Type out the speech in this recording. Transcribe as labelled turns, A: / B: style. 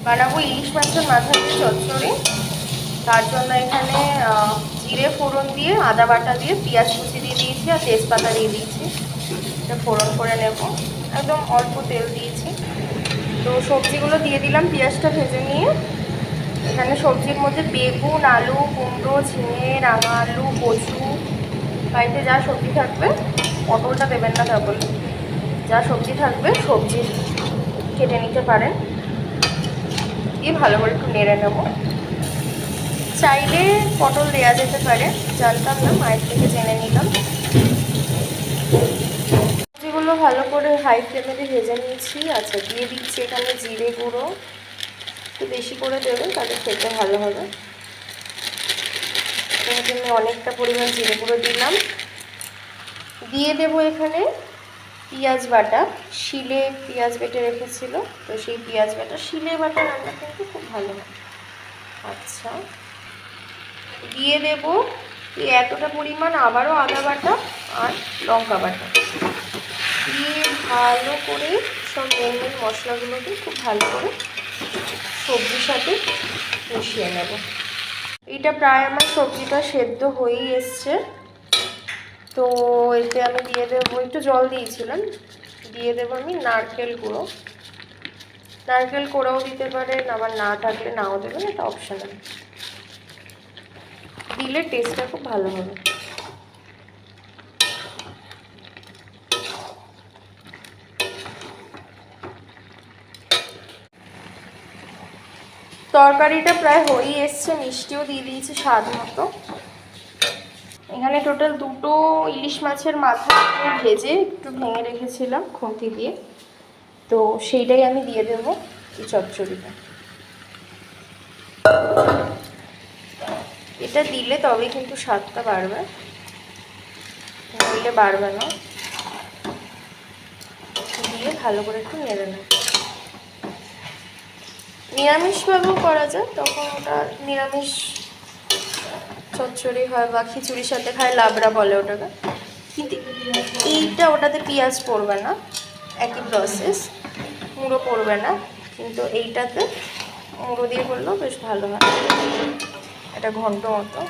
A: বানাবো ইলিশ মাছের মাথা দিয়ে চচ্চড়ি। তার জন্য এখানে জিরে ফোড়ন দিয়ে, আদা বাটা দিয়ে, পেঁয়াজ কুচি দিয়ে দিয়েছি আর তেজপাতা দিয়ে দিয়েছি। এটা ফোড়ন করে নেব, একদম অল্প তেল দিয়েছি। তো সবজিগুলো দিয়ে দিলাম, পেঁয়াজটা ভেজে নিয়ে। এখানে সবজির মধ্যে বেগুন, আলু, কুমড়ো, ঝিঙে, রাঙা আলু, কচু, বাড়িতে যা সবজি থাকবে, পটলটা দেবেন না তা বলে, যা সবজি থাকবে সবজি কেটে নিতে পারেন। দিয়ে ভালো করে একটু নেড়ে নেব। চাইলে পটল দেওয়া যেতে পারে, জানতাম না, মায়ের থেকে জেনে নিলাম। সবজিগুলো ভালো করে হাই ফ্লেমে ভেজে নিয়েছি। আচ্ছা, দিয়ে দিচ্ছি এখানে জিরে গুঁড়ো, একটু বেশি করে দেবেন তাহলে খেতে ভালো হবে। এর জন্য অনেকটা পরিমাণ জিরে গুঁড়ো দিলাম। দিয়ে দেব এখানে পেঁয়াজ বাটা, শিলে পেঁয়াজ বেটে রেখেছিল, তো সেই পেঁয়াজ বাটা, শিলে বাটা রান্না কিন্তু খুব ভালো হয়। আচ্ছা, দিয়ে দেব এতটা পরিমাণ আবারও আদা বাটা আর লঙ্কা বাটা দিয়ে ভালো করে সব মেন মশলাগুলোকে খুব ভালো করে সবজির সাথে মিশিয়ে নেব। এটা প্রায় আমার সবজিটা সেদ্ধ হয়েই এসছে। তো এতে আমি দিয়ে দেবো, একটু জল দিয়েছিলাম, দিয়ে দেবো আমি নারকেল গুঁড়ো। নারকেল কোড়াও দিতে পারেন, আবার না থাকলে নাও দেবেন, এটা অপশনাল। দিলে টেস্টটা খুব ভালো হবে। তরকারিটা প্রায় হয়েই এসছে, মিষ্টিও দিয়ে দিয়েছি স্বাদ মতো। এখানে টোটাল 2টো ইলিশ মাছের মাথা ভেজে একটু ভেঙে রেখেছিলাম খুন্তি দিয়ে, তো সেইটাই আমি দিয়ে দেবো এই চচ্চড়িটা। এটা দিলে তবে কিন্তু স্বাদটা বাড়বে, নইলে বাড়বে না। দিয়ে ভালো করে একটু নেড়ে নেব। নিরামিষভাবেও করা যায়, তখন ওটা নিরামিষ চচ্চড়ি হয়, বা খিচুড়ির সাথে খায়, লাবড়া বলে ওটাকে। কিন্তু এইটা ওটাতে পেঁয়াজ পড়বে না, একই প্রসেস, মুড়ো পড়বে না, কিন্তু এইটাতে মুড়ো দিয়ে করলেও বেশ ভালো হয়। এটা ঘন্ট মতো।